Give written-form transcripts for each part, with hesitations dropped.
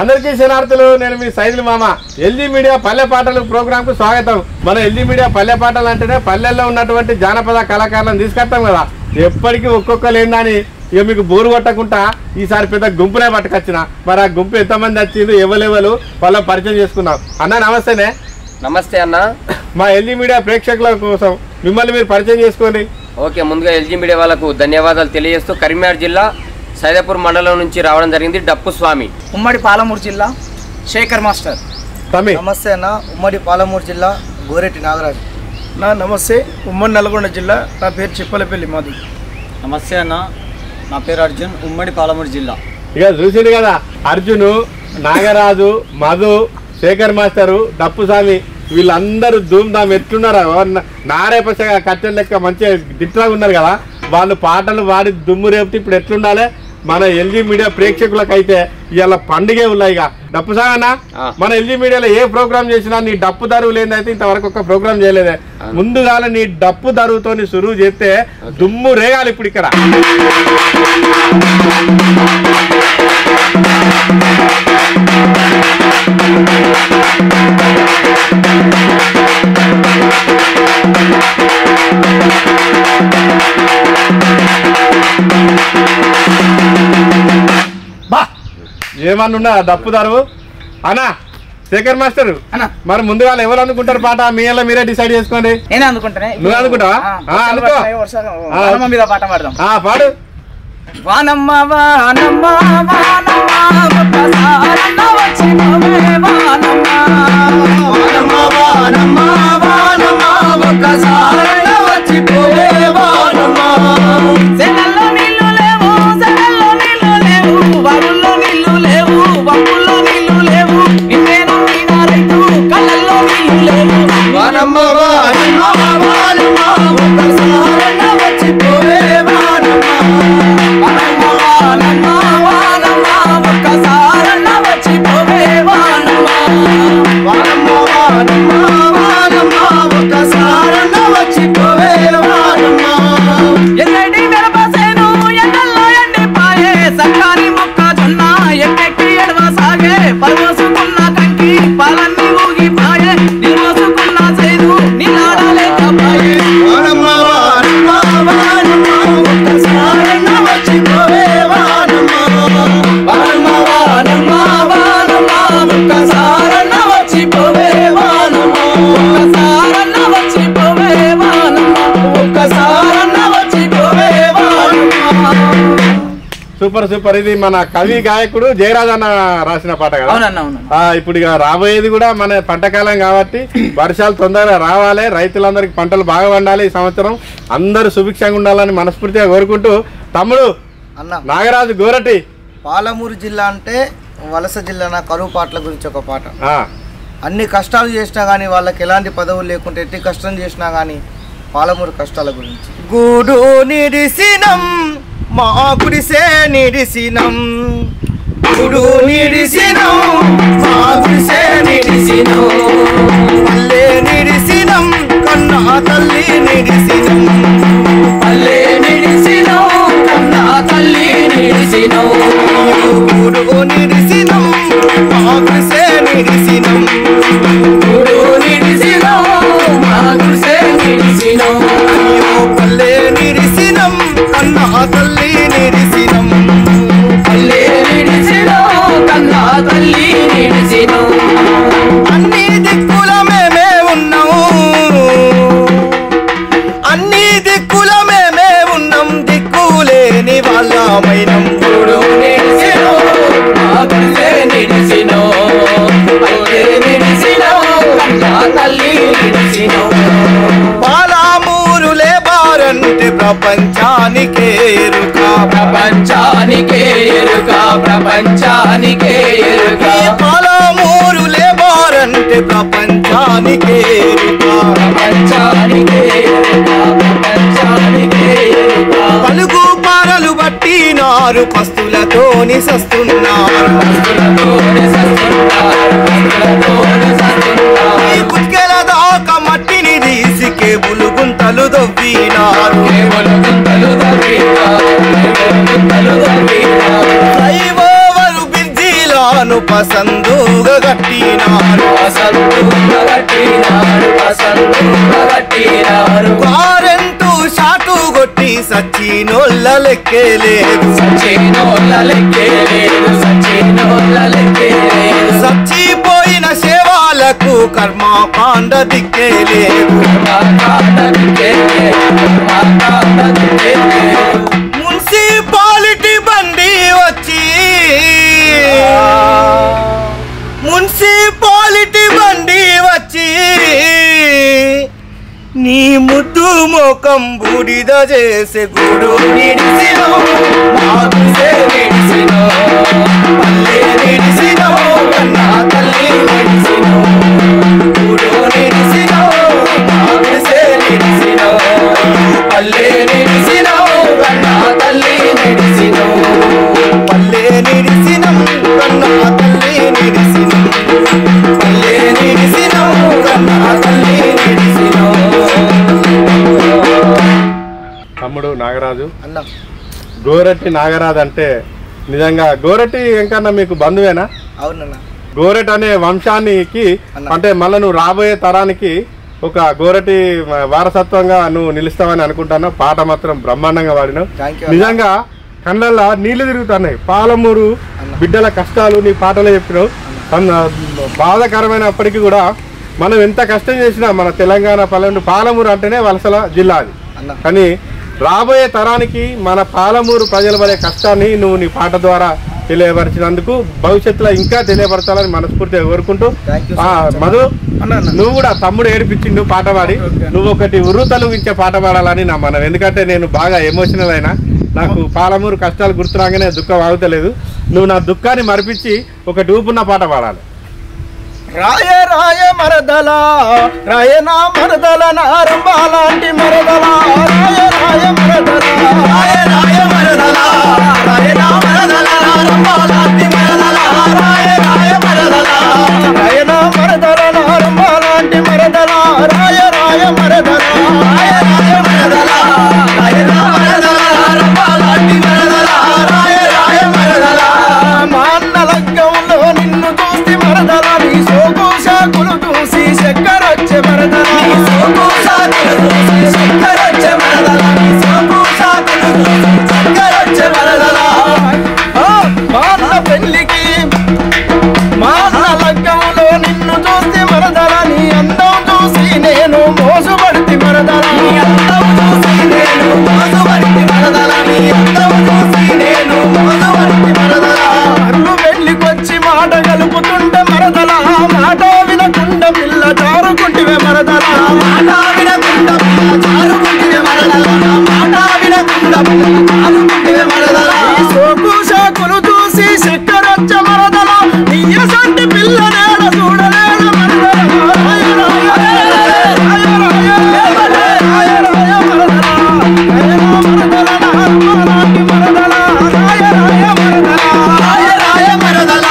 అందరికీ శనార్థులు, నేను మీ సైదులు మామ. ఎల్జీ మీడియా పల్లె పాటలు ప్రోగ్రాంకు స్వాగతం. మన ఎల్జీ మీడియా పల్లె పాటలు అంటేనే పల్లెల్లో ఉన్నటువంటి జానపద కళాకారులను తీసుకొస్తాం కదా. ఎప్పటికీ ఒక్కొక్కరు ఏందని ఇక మీకు బోరు కొట్టకుండా ఈసారి పెద్ద గుంపునే పట్టుకొచ్చిన. మరి ఆ గుంపు ఎంతమంది వచ్చింది, ఎవరెవరు వాళ్ళ పరిచయం చేసుకున్నాం. అన్న నమస్తేనే. నమస్తే అన్న. మా ఎల్జీ మీడియా ప్రేక్షకుల కోసం మిమ్మల్ని మీరు పరిచయం చేసుకోండి. ఓకే, ముందుగా ఎల్జీ మీడియా వాళ్ళకు ధన్యవాదాలు తెలియజేస్తూ కరీంనగర్ జిల్లా సైదాపూర్ మండలం నుంచి రావడం జరిగింది డప్పు స్వామి. ఉమ్మడి పాలమూరు జిల్లా శేఖర్ మాస్టర్. నమస్తే అన్న, ఉమ్మడి పాలమూరు జిల్లా గోరెట్టి నాగరాజు. నమస్తే, ఉమ్మడి నల్గొండ జిల్లా, నా పేరు చిప్పలపల్లి మాది. నమస్తే అన్న, నా పేరు అర్జున్, ఉమ్మడి పాలమూరు జిల్లా. ఇక చూసింది కదా, అర్జును, నాగరాజు, మధు, శేఖర్ మాస్టరు, డప్పు స్వామి వీళ్ళందరూ ధూమ్ ధామ్ ఎట్లున్నారా, నారేపచ్చగా కట్టెల లెక్క మంచిగా దిట్లాగా ఉన్నారు కదా. వాళ్ళు పాటలు వాడి దుమ్ము రేపుతూ ఇప్పుడు ఎట్లుండాలి మన ఎల్జీ మీడియా ప్రేక్షకులకైతే ఇవాళ పండుగే ఉన్నాయి. ఇక డప్పు సాగన్నా, మన ఎల్జీ మీడియాలో ఏ ప్రోగ్రామ్ చేసినా నీ డప్పు దరువు లేదైతే ఇంతవరకు ఒక ప్రోగ్రామ్ చేయలేదే. ముందుగా నీ డప్పు దరువుతో సురువు చేస్తే దుమ్ము రేగాలి ఇప్పుడు ఇక్కడ. ఏమన్నా డప్పు దరువు అన్నా శేఖర్ మాస్టర్ అన్న. మరి ముందుగా ఎవరు అనుకుంటారు పాట? మీరే డిసైడ్ చేసుకోండి. నేనే అనుకుంటానే. నువ్వు అనుకుంటావా? అనుకో మీద పాట పాడదాం. పాడు. వానమ్మ వానమ్మ వానమ్మ ఒక్కసారన్న వచ్చినవే వానమ్మ, వానమ్మ వానమ్మ వానమ్మ ఒక్కసారన్న వచ్చిపోవే వానమ్మ. సెలల్లో నీళ్లు లేవు, సెలల్లో నీళ్లు లేవు, వరుల్లో నీళ్లు లేవు, వంపుల్లో నీళ్లు లేవు, నిన్నేను నీనా రైతు కళ్ళల్లో నీళ్లు లేవు. వానమ్మ వానమ్మ వానమ్మ ఒక్కసారన్న వచ్చిపోవే వానమ్మ, వానమ్మ వానమ్మ వానమ్మ ఒక్కసారన్న వచ్చిపోవే వానమ్మ, వానమ్మ వానమ్మ వానమ్మ ఒక్కసారన్న వచ్చిపోవే వానమ్మ. ఎన్నటి మిరపసేను ఎండల్లో ఎండిపాయే, సర్కారి మొక్కజొన్న ఎక్కెక్కి ఎడవ సాగే, పరవసుకున్న కంకి పాలన్నీ ఊగిపాయే, నిలవసుకున్న చేదు నిలాడలేకపాయే. వానమ్మ వానమ్మ వానమ్మ ఒక్కసారన్న వచ్చిపోవే వానమ్మ, వానమ్మ వానమ్మ వానమ్మ ఒక్కసారన్న వచ్చిపోవే వానమ్మ, ఒక్కసారన్న వచ్చిపోవే వానమ్మ, ఒక్కసారన్న వచ్చిపోవే వానమ్మ. Super super. ఇది మన కవి గాయకుడు జయరాజ్ అన్న రాసిన పాట కదా. అవునన్నా అవును. ఇప్పుడు ఇక రాబోయేది కూడా మన పంటకాలం కాబట్టి వర్షాలు తొందరగా రావాలి, రైతులందరికి పంటలు బాగా పండాలి. ఈ సంవత్సరం అందరూ సుభిక్షంగా ఉండాలని మనస్ఫూర్తిగా కోరుకుంటూ తమ్ముడు అన్న, నాగరాజు గోరటి. పాలమూరు జిల్లా అంటే వలస జిల్లా, కరువు పాటల గురించి ఒక పాట. ఆ, అన్ని కష్టాలు చేసినా కానీ వాళ్ళకి ఎలాంటి పదవులు లేకుంటే ఎట్టి కష్టం చేసినా కానీ పాలమూరు కష్టాల గురించి. గూడు నిడిసినం మా గుడిసే నిడిసినం, గూడు నిడిసినం మా గుడిసే నిడిసినం, పల్లె నిడిసినం కన్నా తల్లి నిడిసినం, పల్లె నిడిసినం కన్నా తల్లి నిడిసినం, గూడు నిడిసినం మా గుడిసే నిడిసినం, గూడు నిడిసినం మా గుడిసే నిడిసినం, పల్లె నిడిసినం కన్నా తల్లి నిడిసినం, పల్లె నిడిసినం కన్నా తల్లి నిడిసినం. అన్ని దిక్కుల మేమే ఉన్నాము, అన్ని దిక్కుల మేమే ఉన్నాం, దిక్కులేని వాళ్ళమైనం, గూడు నిడిసినం మా గుడిసే నిడిసినం, పల్లె నిడిసినం కన్నా తల్లి నిడిసినం. పాలమూరులే బారంటే ప్రపంచానికే ఎరుక, ప్రపంచానికే ఎరుక, ప్రపంచానికే ఎరుక. పాలమూరులే బారంటే ప్రపంచానికే ఎరుక, ప్రపంచానికే ఎరుక, ప్రపంచానికే ఎరుక. పలుగు పారలు బట్టినారు, పస్తులతోని సస్తున్నారు, పస్తులతోని సస్తున్నారు, పస్తులతోని సస్తున్నారు. ఈ కుట్కెల దాకా మట్టిని తీసి కేబులు గుంతలు దవ్వినారు, కేబులు గుంతలు దవ్వినారు, కేబులు గుంతలు దవ్వినారు. ఫ్లైఓవర్ బ్రిడ్జిలను పసందుగా కట్టినారు వారెంటూ షాటు కొట్టి సచ్చినోళ్ళ లెక్కేలేదు సచ్చిపోయిన సేవాలకు కర్మకాండ దిక్కేలేదు మున్సిపాలిటీ బండి వచ్చి నీ ముద్దు మోకం బూడిద చేసే గూడు నిడిసినో మాకుసే నిడిసినో పల్లె నిడిసినో కన్నా తల్లి నిడిసినో గూడు నిడిసినో మాకుసే నిడిసినో పల్లె నిడిసినో కన్నా తల్లి నిడిసినో పల్లె నిడిసినో కన్నా తల్లి నిడిసినో పల్లె నిడిసినో కన్నా తల్లి నిడిసినో. తమ్ముడు నాగరాజు అన్న గోరటి నాగరాజు అంటే నిజంగా గోరటి ఎంకన్నా మీకు బంధువేనా? అవునన్న. గోరటి అనే వంశానికి అంటే మళ్ళీ నువ్వు రాబోయే తరానికి ఒక గోరటి వారసత్వంగా నువ్వు నిలుస్తావని అనుకుంటాను. పాట మాత్రం బ్రహ్మాండంగా పాడినావు. నిజంగా కళ్ళల్లో నీళ్లు తిరుగుతున్నాయి. పాలమూరు బిడ్డల కష్టాలు నీ పాటలో చెప్పినావు. బాధాకరమైనప్పటికీ కూడా మనం ఎంత కష్టం చేసినా మన తెలంగాణ పాలమూరు అంటేనే వలసల జిల్లా అది. కానీ రాబోయే తరానికి మన పాలమూరు ప్రజలు పడే కష్టాన్ని నువ్వు నీ పాట ద్వారా తెలియపరిచినందుకు భవిష్యత్తులో ఇంకా తెలియపరచాలని మనస్ఫూర్తిగా కోరుకుంటూ, మధు నువ్వు కూడా తమ్ముడు ఏడిపించిండు పాట పాడి, నువ్వు ఒకటి ఉర్రుతలుగించే పాట పాడాలని నా మనం. ఎందుకంటే నేను బాగా ఎమోషనల్ అయినా, నాకు పాలమూరు కష్టాలు గుర్తురాగానే దుఃఖం ఆగుతలేదు. నువ్వు నా దుఃఖాన్ని మరిపించి ఒకటి ఊపున్న పాట పాడాలి. రాయ రాయ మరదల రాయనా మరదల నారంబాలాంటి మరదల రాయ రాయ మరదల రాయ రాయ మరదల రాయనా మరదల నారంబాలాంటి మరదల రాయ రాయ మరదల రాయనా మరదల నారంబాలాంటి మరదల రాయ రాయ మరదల రాయ రాయ మరదల రాయనా మరదల నారంబాలాంటి మరదల రాయ రాయ మరదల మా అన్న లగ్గంలో నిన్ను చూసి మరదల సోకులు చూసి చక్కరొచ్చే మరదల చక్కరొచ్చే మరదల చక్కరొచ్చే మరదల మా అన్న పెళ్లికి మా అన్న లగ్గంలో నిన్ను చూసి మరదల నీ అందం చూసి నేను మోసపడితి మరదల నీ అందం చూసి నేను మోసపడితి మరదల నీ అందం చూసి నేను మోసపడితి మరదల అల్లు పెళ్లికొచ్చి మాట కలుపుతుంటే మరదల మాట వినకుండ పిల్ల జారుకుంటివే మరదల మాట వినకుండ పిల్ల జారుకుంటివే మరదల మాట వినకుండ పిల్ల జారుకుంటివే మరదల సోకు షాకులు చూసి చక్కరొచ్చ మరదల నీయసంటి పిల్ల నేల చూడలేన మరదల రాయ రాయ రాయ రాయ రాయ రాయ మరదల మరదల నారంబాలాంటి మరదల రాయ రాయ మరదల రాయ రాయ మరదల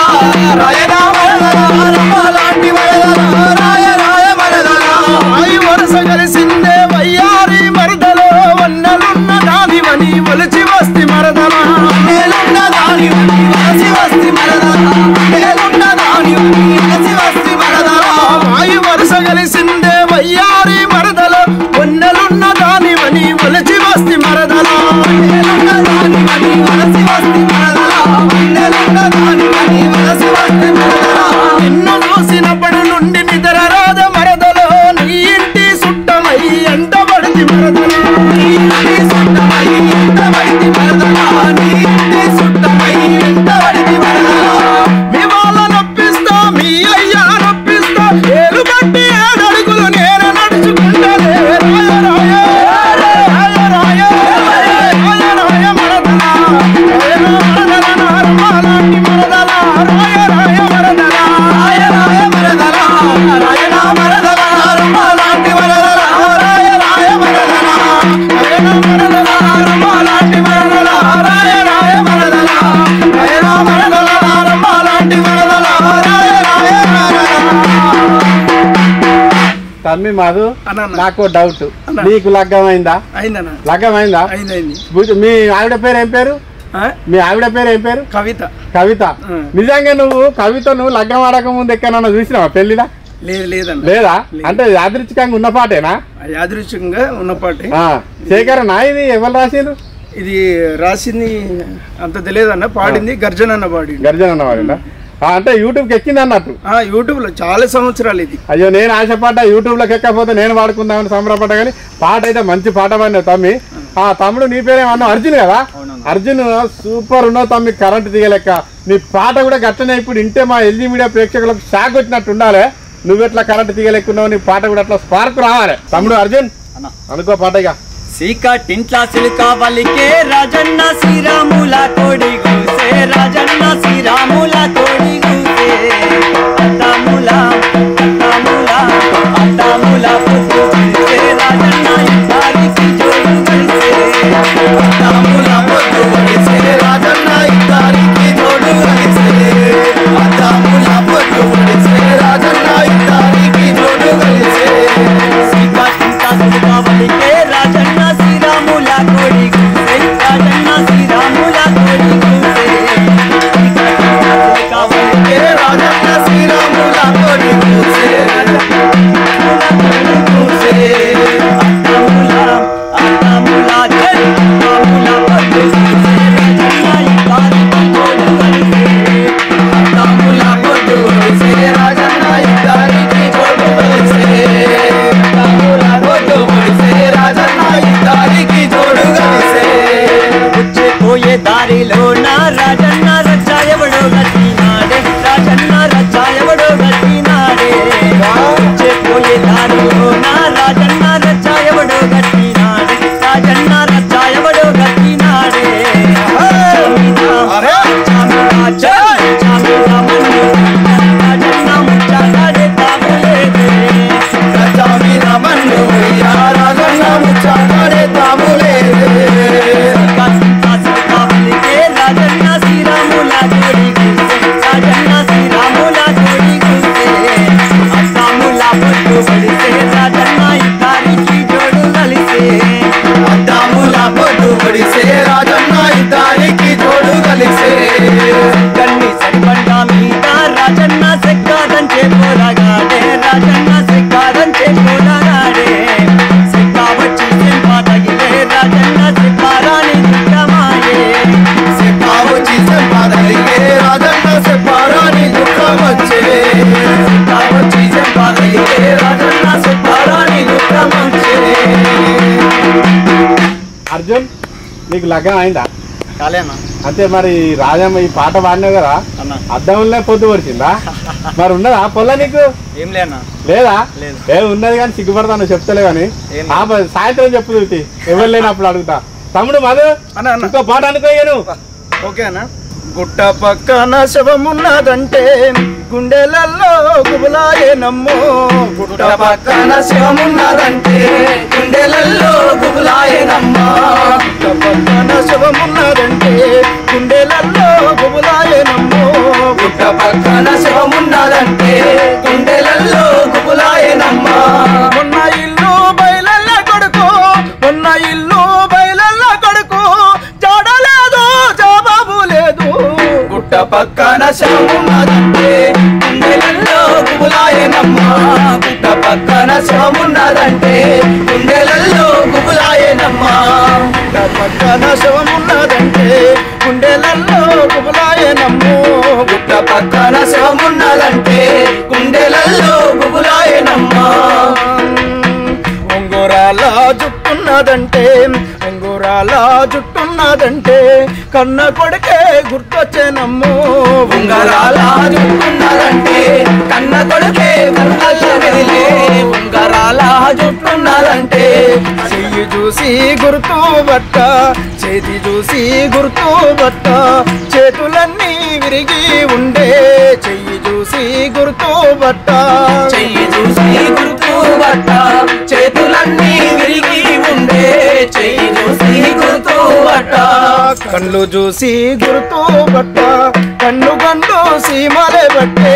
రాయనా మరదల నారంబాలాంటి మరదల రాయ రాయ మరదల ఆయి వరుస కలిసిందే వయ్యారి మరదలో వన్నెలున్న దానివని వలిచి వస్తి మరదల వన్నెలున్న దానివని వలిచి వస్తి మరదల వన్నెలున్న దానివని వలిచి వస్తి మరదల ఆయి వరుస కలిసిందే వయ్యారి మరదలో వన్నెలున్న దానివని వలిచి వస్తి మరదల వన్నెలున్న దానివని వలిచి వస్తి మరదల వన్నెలున్న దానివని వలిచి వస్తి మరదల నిన్ను చూసినప్పుడు నుండి నిద్ర రాద మరదలో నీ ఇంటి సుట్టమై ఎంటబడితి మరదల నీ ఇంటి సుట్టమై ఎంటబడితి మరదల నీ ఇంటి సుట్టమై ఎంటబడితి మరదల మీ వాళ్ళ నొప్పిస్తా మీ అయ్యా నొప్పిస్తా ఏలు బట్టి 7 అడుగులు నేను నడుచుకుంటానే రాయ రాయ రాయ రాయ రాయ రాయ మరదల రాయనా మరదల నారంబాలాంటి మరదల రాయ రాయ మరదల రాయ రాయ మరదల రాయనా మరదల నారంబాలాంటి మరదల రాయ రాయ మరదల రాయనా మరదల నారంబాలాంటి మరదల రాయ రాయ మరదల రాయనా మరదల నారంబాలాంటి మరదల రాయ రాయ మరదల. తమ్మి మాధు, నాకు డౌట్, నీకు లగ్గమైందా? అయిందన్న. లగ్గమైందా? అయింది. మీ ఆవిడ పేరు ఏం పేరు? మీ ఆవిడ పేరు ఏం పేరు? కవిత. కవిత నిజంగా నువ్వు కవితను లగ్గం ఆడక ముందు ఎక్కడన్నా చూసినావా పెళ్లిలా? లేదన్న. లేదా అంటే యాదృచ్ఛికంగా ఉన్న పాటేనా? యాదృచ్ఛికంగా ఉన్న పాటే. శేఖరనా ఇది ఎవరు రాసిండ్రు? ఇది రాసింది అంత తెలియదన్న, పాడింది గర్జన అన్న పాడింది. గర్జన అన్న పాడిందా? అంటే యూట్యూబ్కి ఎక్కింది అన్నట్టు. యూట్యూబ్ లో చాలా సంవత్సరాలు ఇది. అయ్యో నేను ఆశపడ్డా యూట్యూబ్ లోకి ఎక్కకపోతే నేను వాడుకుందామని సంబరపడ్డా, కానీ పాట అయితే మంచి పాట పాడినావు తమ్మి. తమ్ముడు నీ పేరేమన్నావు? అర్జున్ కదా? అర్జున్ సూపర్ ఉన్నావు తమ్మి, కరెంట్ దిగలేక. నీ పాట కూడా గట్టనే ఇప్పుడు ఇంటే మా ఎల్జీ మీడియా ప్రేక్షకులకు షాక్ వచ్చినట్టు ఉండాలి. నువ్వెట్లా కరెంట్ దిగలేకున్నావు, నీ పాట కూడా అట్లా స్పార్క్ రావాలి. తమ్ముడు అర్జున్ అనుకో పాటగా. సీకటింట్లా సిలికావలికే రాజన్న శ్రీరాముల కోడి గూసే, రాజన్న శ్రీరాముల కోడి గూసే. అత్తముల అత్తముల అత్తముల పొద్దు గడిసే, రాజన్న ఇద్దరికి జోడు గడిసే. అత్తముల పొద్దు గడిసే, రాజన్న ఇద్దరికి జోడు గడిసే. అత్తముల పొద్దు గడిసే, రాజన్న ఇద్దరికి జోడు గడిసే. సీకటింట్లా సిలికావలికే రాజన్న శ్రీరాముల కోడి గూసే, రాజన్న శ్రీరాముల కోడి గూసే. కావలికే రాజన్న శ్రీరాముల కోడి గూసే, అత్తముల అత్తముల అత్తముల పొద్దు గడిసే, రాజన్న ఇద్దరికి జోడు గడిసే. అత్తముల పొద్దు గడిసే, రాజన్న ఇద్దరికి జోడు గడిసే. అత్తముల పొద్దు గడిసే, రాజన్న ఇద్దరికి జోడు గడిసే. వచ్చే పోయే దారిలో నా రాజన్న రచ్చ ఎవడో గట్టినాడే, రాజన్న రచ్చ ఎవడో గట్టినాడే. వచ్చే పోయే దారిలో నా రాజన్న రచ్చ ఎవడో గట్టినాడే, రాజన్న రచ్చ ఎవడో గట్టినాడే. రాజన్న ముచ్చాడే తాములేదే, రాజన్న ముచ్చాడే తాములేదే. రాజన్న శ్రీరాముల కోడి గూసే, రాజన్న శ్రీరాముల కోడి గూసే. అత్తముల పొద్దు గడిసే, రాజన్న ఇద్దరికి జోడు కలిసే. అత్తముల పొద్దు గడిసే, రాజన్న ఇద్దరికి జోడు కలిసే. కన్ని సరిపండ మీద రాజన్న సెక్కాదంటే పోరాగాడే, రాజన్న సెక్కాదంటే పోరాగాడే. సెక్కా వచ్చి సెంపా తగిలే, రాజన్న సెప్పారాని దుఃఖమాయే. సెక్కా వచ్చి సెంపా తగిలే, రాజన్న సెప్పారాని దుఃఖమొచ్చే. సెక్కా వచ్చి సెంపా తగిలే, రాజన్న సెప్పారాని దుఃఖమొచ్చే. అర్జున్ నీకు లగ్గం అయిందా? కాలేనా? అంతే మరి రాజమ్మ ఈ పాట పాడినావు కదా, అద్దంలో పొద్దు పడిచిందా? మరి ఉన్నదా పొల్ల నీకు? ఏం లేనా? లేదా? లేదు. ఉన్నది కానీ సిగ్గుపడతాను చెప్తలే కానీ సాయంత్రం చెప్పు చూసి ఎవరు లేనప్పుడు అడుగుతా. తమ్ముడు మధు ఇంకో పాట అనుకోయాను. ఓకేనా? గుట్ట పక్కన శవమున్నదంటే గుండెలలో గుబులాయే నమ్మో. గుట్ట పక్కన శవమున్నదంటే గుండెలలో గుబులాయే నమ్మో. గుట్ట పక్కన శవమున్నదంటే గుండెలలో గుబులాయే నమ్మో. గుట్ట పక్కన శవమున్నదంటే గుండెలలో గుబులాయే నమ్మో. మొన్న ఇల్లు బయలల్ల కొడుకు, మొన్న ఇల్లు బయలల్ల కొడుకు, జాడలేదు జవాబు లేదు. గుట్ట పక్కన శవమున్నదంటే గుండెలలో గుబులాయనమ్మా. గుట్ట పక్కన శవమున్నదంటే గుండెలలో గుబులాయనమ్మా. గుట్ట పక్కన శవమున్నదంటే గుండెలలో గుబులాయనమ్మో. గుట్ట పక్కన శవమున్నదంటే గుండెలలో గుబులాయనమ్మా. ఉంగురాల జుట్టున్నదంటే, ఉంగురాల జుట్టున్నదంటే కన్న కొడుకే గుర్తొచ్చేనమ్మో. ఉంగరాల జుట్టున్నదంటే కన్న కొడుకే గుర్తొచ్చేదిలే. ఉంగరాల జుట్టున్నదంటే చెయ్యి చూసి గుర్తు బట్ట, చేతి చూసి గుర్తు బట్ట, చేతులన్నీ విరిగి ఉండే. చెయ్యి చూసి గుర్తు బట్ట, చెయ్యి చూసి గుర్తు బట్ట, చేతులన్నీ విరిగి ఉండే. చెయ్యి చూసి గుర్తు బట్ట, కళ్ళు చూసి గుర్తు బట్ట, కన్ను గండు సీమలే బట్టే.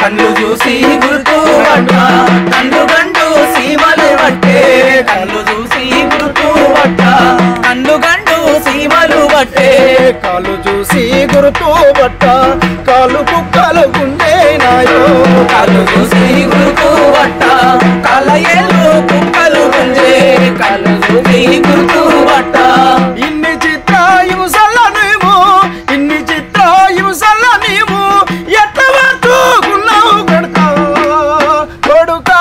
కళ్ళు చూసి గుర్తు బట్ట, కన్ను గండు సీమలే బట్టే. కళ్ళు చూసి గుర్తు బట్ట, కన్ను గండు సీమలు బట్టే. కాలు చూసి గుర్తు పట్ట కాలు కుక్కలు గుండేనాయో కాళ్ళు చూసి గుర్తు పట్ట కాళ్ళ ఏళ్ళు కుక్కలు గుంజే కాళ్ళు చూసి గుర్తు పట్ట ఇన్ని చిత్రాయుసల్ల నీవు ఇన్ని చిత్రాయుసల్ల నీవు ఎట్ట పట్టుకున్నావు కొడుకా కొడుకా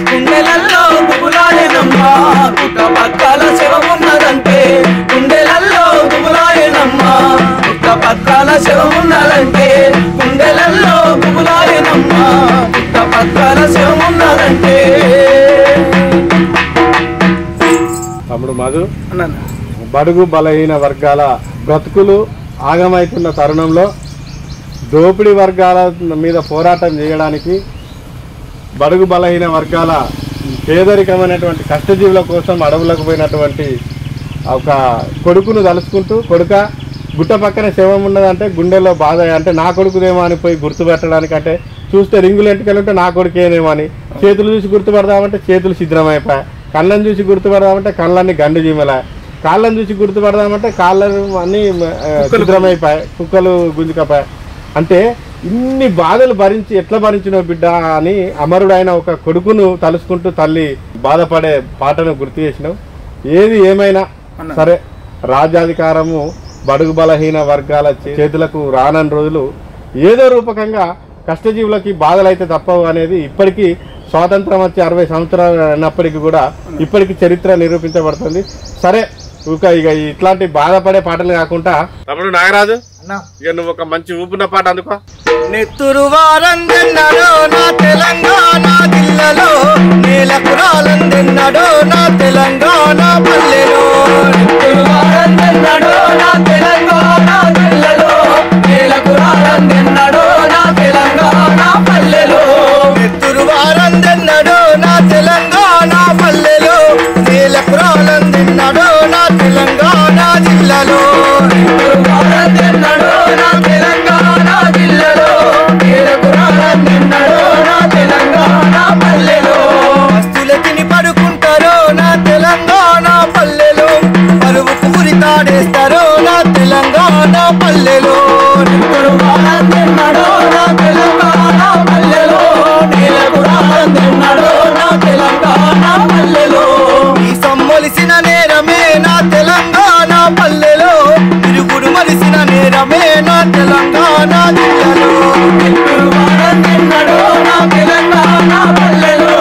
గుండెలల్లో గుబులాయనమ్మా పుట్ట పక్కల శవమున్నదంటే గుండెలల్లో గుబులాయనమ్మా పుట్ట పక్కల శవమున్నదంటే గుండెలల్లో గుబులాయనమ్మా పుట్ట పక్కల శవమున్నదంటే తమ్ముడు మధు, అన్నాను. బడుగు బలహీన వర్గాల బ్రతుకులు ఆగమైతున్న తరుణంలో దోపిడీ వర్గాల మీద పోరాటం చేయడానికి బడుగు బలహీన వర్గాల పేదరికమైనటువంటి కష్టజీవుల కోసం అడవులకు పోయినటువంటి ఒక కొడుకును తలుచుకుంటూ, కొడుక గుట్ట పక్కన శవం ఉన్నదంటే గుండెల్లో బాధ, అంటే నా కొడుకుదేమో అని పోయి గుర్తుపెట్టడానికి, అంటే చూస్తే రింగులు ఎంటుకెళ్ళుంటే నా కొడుకేనేమో అని, చేతులు చూసి గుర్తుపడదామంటే చేతులు ఛిద్రమైపోయాయి, కళ్ళని చూసి గుర్తుపడదామంటే కళ్ళన్ని గండు జీమలే, కాళ్ళని చూసి గుర్తుపడదామంటే కాళ్ళను అన్నీ ఛిద్రమైపోయాయి, కుక్కలు గుంజుకపోయాయి. అంటే ఇన్ని బాధలు భరించి ఎట్లా భరించినో బిడ్డ అని అమరుడైన ఒక కొడుకును తలుసుకుంటూ తల్లి బాధపడే పాటను గుర్తు చేసినావు. ఏది ఏమైనా సరే, రాజ్యాధికారము బడుగు బలహీన వర్గాల చేతులకు రానని రోజులు ఏదో రూపకంగా కష్టజీవులకి బాధలు అయితే తప్పవు అనేది ఇప్పటికీ స్వాతంత్రం వచ్చి 60 సంవత్సరాలు అయినప్పటికీ కూడా ఇప్పటికీ చరిత్ర నిరూపించబడుతుంది. సరే, ఇక ఇట్లాంటి బాధపడే పాటలు కాకుండా తమ్ముడు నాగరాజు, ఇక నువ్వు ఒక మంచి ఊపున్న పాట అందుకో. నెత్తురు వారందెన్నడో నా తెలంగాణ జిల్లాలో నేలకు రాలందెన్నడో నా తెలంగాణ పల్లెలో నెత్తురు వారందెన్నడో నా తెలంగాణ జిల్లాలో నేలకు రాలందెన్నడో నా తెలంగాణ పల్లెలో నెత్తురు వారందెన్నడో నా తెలంగాణ పల్లెలో నేలకు రాలందెన్నడో నా తెలంగాణ జిల్లాలో నెత్తురు వారందెన్నడో నా తెలంగాణ జిల్లాలో నేలకు రాలందెన్నడో నా తెలంగాణ పల్లెలో మస్తులకిని పడుకుంటారో నా తెలంగాణ పల్లెలో పలువు పూరి తాడేస్తారో నా తెలంగాణ పల్లెలో నెత్తురు వారందెన్నడో నా తెలంగాణ పల్లెలో నేలకు రాలందెన్నడో నా తెలంగాణ పల్లెలో ఈ సమ్మొలిసిన నేరమే నా తెలంగాణ పల్లెలో తిరుగుడు మలిసిన నేరమే నా తెలంగాణ జిల్లాలో నెత్తురు వారందెన్నడో నా తెలంగాణ పల్లెలో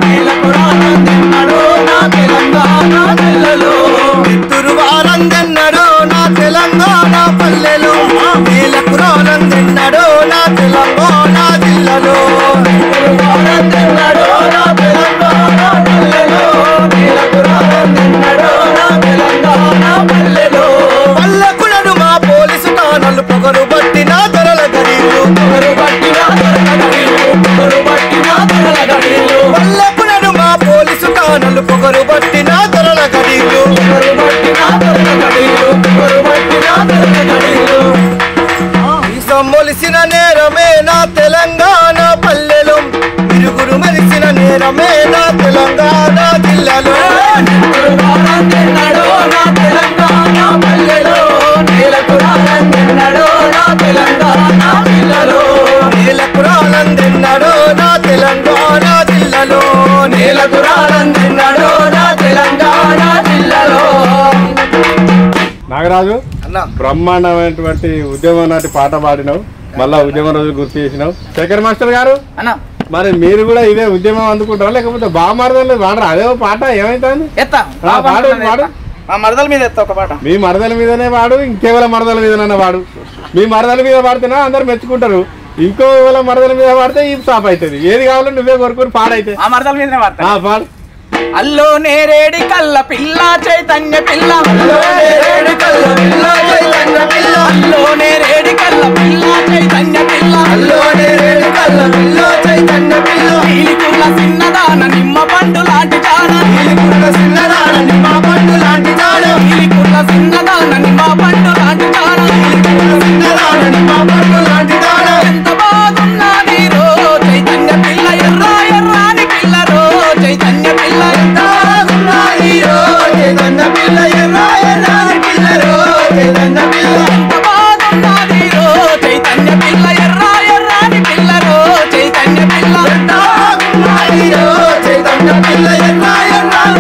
నేలకు రాలందెన్నడో నా తెలంగాణ జిల్లాలో నెత్తురు వారందెన్నడో నా తెలంగాణ పల్లెలో నేలకు రాలందెన్నడో నా తెలంగాణ జిల్లాలో నెత్తురు వారందెన్నడో నా తెలంగాణ పల్లెలో నేలకు రాలందెన్నడో నా తెలంగాణ పల్లెలో పల్లకులను మా పోలీసు తానలు పొగరు బట్టిన ధరల గరీలు పొగరు పట్టిన ధరల గడిలు పొగరు పట్టిన ధరల గడిలు పల్లకులను మా పోలీసు తానలు పొగరు బట్టిన ధరల గరీలు పొగరు పట్టిన ధరల గడిలు పొగరు పట్టిన ధరల గడిలు ఈ సమ్మొలిసిన నేరమే నా తెలంగాణ పల్లెలో తిరుగురు మలిసిన నేరమే నా తెలంగాణ జిల్లాలో నెత్తురు వారందెన్నడో నా తెలంగాణ పల్లెలో నేలకు రాలందెన్నడో నా తెలంగాణ జిల్లాలో నేలకు రాలందెన్నడో నా తెలంగాణ జిల్లాలో నేలకు రాలందెన్నడో నా తెలంగాణ జిల్లాలో నాగరాజు, అన్నా బ్రహ్మాండమైనటువంటి ఉద్యమం నాటి పాట పాడినావు, మళ్ళా ఉద్యమం రోజు గుర్తు చేసినావు. శేఖర్ మాస్టర్ గారు, అన్నా మరి మీరు కూడా ఇదే ఉద్యమం అందుకుంటారా లేకపోతే బామారదలు వాడరా? అదే పాట ఏమైతుంది? ఎత్తా పాడు పాడు. మా మరదల మీద ఎత్తా ఒక పాట. మీ మరదల మీదనే వాడు, ఇంకేవల మరదల మీదనే వాడు. మీ మరదల మీద పాడితేనా అందరు మెచ్చుకుంటారు, ఇంకో వాళ్ళ మరదల మీద పాడితే ఈ స్టాప్ అవుతుంది. ఏది కావాలో నువ్వే కోరుకుని పాడైతే మా మరదల మీదనే వాడతా. పాడు. అల్లో నేరేడి కల్ల పిల్ల చైతన్య పిల్ల అల్లో నేరేడి కల్ల పిల్ల చైతన్య పిల్ల అల్లో నేరేడి కల్ల పిల్ల చైతన్య పిల్ల అల్లో నేరేడి కల్ల పిల్ల చైతన్య పిల్ల నీలికున్న చిన్నదాన నిమ్మ పండు లాంటి జాడ నీలికున్న చిన్నదాన నిమ్మ పండు లాంటి జాడ నీలికున్న చిన్నదాన నిమ్మ పండు లాంటి జాడ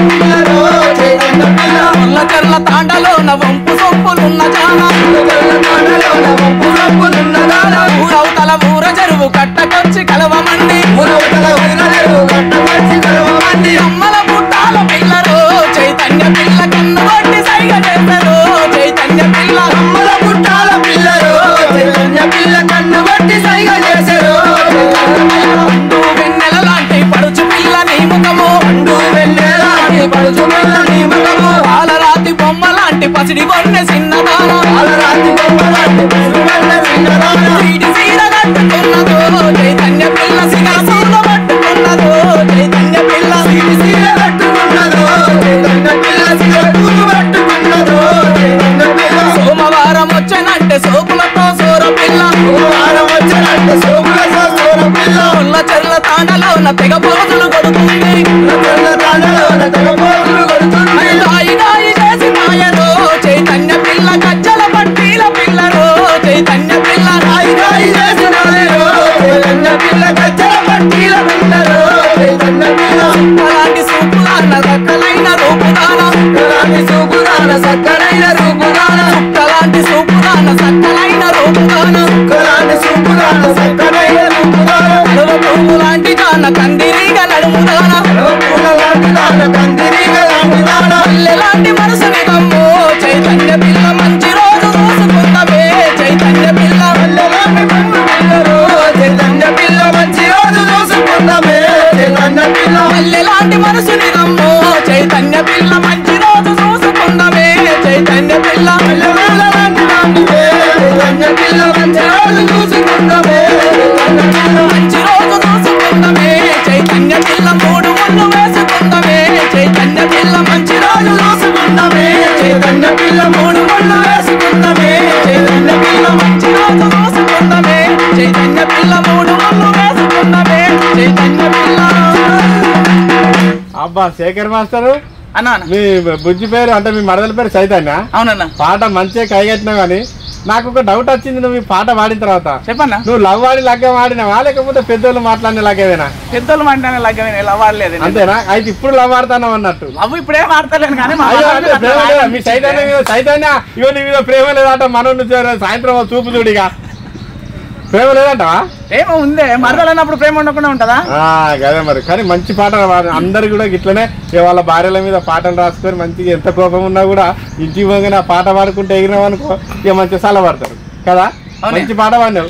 పిల్లలో చైతన్య పిల్ల ముళ్ళ చెర్ల తాండలోన వంపు సొంపులున్న జాన తాండలోన వంపు సొంపులున్న గాన ఊరవతల ఊర చెరువు కట్టకొచ్చి కలవమండి మురవతల ఊరలేరు కట్టకొచ్చి కలవమండి అమ్మల పుట్టాల పిల్లరో చైతన్య పిల్ల కన్ను కొట్టి సైగ చేస్తారు చైతన్య పిల్ల అమ్మల పుట్టాల పిల్లలు చైతన్య పిల్ల కన్ను బట్టి సైగ చేశారు పండు వెన్నెల లాంటి పడుచు పిల్ల నీ ముఖము పండు వెన్నెలాంటి పడుచు పిల్ల నీ ముఖము పాలరాతి బొమ్మ లాంటి పసిడి కొన్నె చిన్నదాన పాలరాతి బొమ్మలాంటి పడుచు పిల్ల చిన్నదాన వీటి సీర కట్టుకున్నదో చైతన్య పిల్ల సిగల సూర్ల పట్టుకున్నదో చైతన్య పిల్ల సీర కట్టుకున్నదో చైతన్య పిల్ల సిగరెట్టు పట్టుకున్నదో చైతన్య పిల్ల సోమవారం వచ్చనంటే సోకులతో సోర పిల్ల వారం వచ్చారంటే సోముల సోర పిల్ల ముళ్ళ చెర్ల తాండలోన తెగ పోజులు కొడుతుంది తెల్ల తాండలోన తెగ పోగులు కొడుతుంది గాయి గాయి చేసి మాయరో చైతన్య పిల్ల గజ్జల పట్టీల పిల్లరో చైతన్య పిల్ల రాయి రాయి చేసినారు చైతన్య పిల్ల గజ్జల పట్టీల పిల్లలు చైతన్య పిల్ల అలాంటి సూపులాన్న రక్కలైన రూపుదాన అలాంటి సూపుదాన సక్కనైన రూపుదాన అలాంటి సూపుదాన సక్కలైన రూపుదాన అలాంటి సూపుదాన సక్కనైన రూపుదాన కలువ పువ్వు లాంటి జాన కందిరీగ నడుముదాన పూల లాంటి దాన కందిరీగ లాంటి దాన ఎలాంటి మనసుని కమ్ము చైతన్య పిల్ల మంచి రోజు చూసుకుందమే చైతన్య పిల్ల పల్లెలాంటి కన్ను పిల్లలు చైతన్య పిల్ల మంచి రోజు చూసుకుందామే చైతన్య పిల్ల ఎలాంటి మనసుని కమ్ము చైతన్య పిల్ల మంచి రోజు చూసుకుందమే చైతన్య పిల్ల పల్లెలాంటి దానివే చైతన్య పిల్ల మంచి రోజు చూసుకుందామే చైతన్య పిల్ల మంచి రోజు చూసుకుందమే చైతన్య పిల్ల మూడు ముళ్ళు వేసుకుందమే చైతన్య పిల్ల మంచి రోజు చూసుకుందామే చైతన్య పిల్ల మూడు ముళ్ళు వేసుకుందామే చైతన్య పిల్ల మంచి రోజు చూసుకుందమే చైతన్య పిల్ల మూడు ముళ్ళు వేసుకుందమే చైతన్య పిల్ల అబ్బా శేఖర్ మాస్టరు అన్నా మీ బుజ్జి పేరు అంటే మీ మరదల పేరు చైతన్య అవునన్నా పాట మంచిగా కైగట్టినావు కానీ నాకు ఒక డౌట్ వచ్చింది. నువ్వు ఈ పాట పాడిన తర్వాత చెప్పన్నా నువ్వు లవ్ వాడి లగ్గం వాడినావా లేకపోతే పెద్దోళ్ళు మాట్లాడిన లగ్గమేనా? పెద్దోళ్ళు మాట్లాడే లగ్గమే లవ్ ఆడలేదు అంతేనా? అయితే ఇప్పుడు లవ్ ఆడుతున్నావు అన్నట్టు. లవ్ ఇప్పుడే ఆడతలేను కానీ మా అయ్యో, వాళ్ళు అంటే ప్రేమ లేదా? మీ చైతన్య మీద చైతన్య ఇవో నీ మీద ప్రేమ లేదంట. మనం సాయంత్రం చూపు చూడిగా ప్రేమ లేదంటవా? ప్రేమ ఉందే మరదలన్నప్పుడు ప్రేమ ఉండకుండా ఉంటదా? అదే మరి. కానీ మంచి పాటలు అందరు కూడా ఇట్లనే వాళ్ళ భార్యల మీద పాటలు రాసుకొని మంచిగా ఎంత కోపం ఉన్నా కూడా ఇంటికి పోగానే ఆ పాట పాడుకుంటే ఎగిరినాం అనుకో ఇక మంచిగా సలపడతారు కదా. మంచి పాట పాడినావు.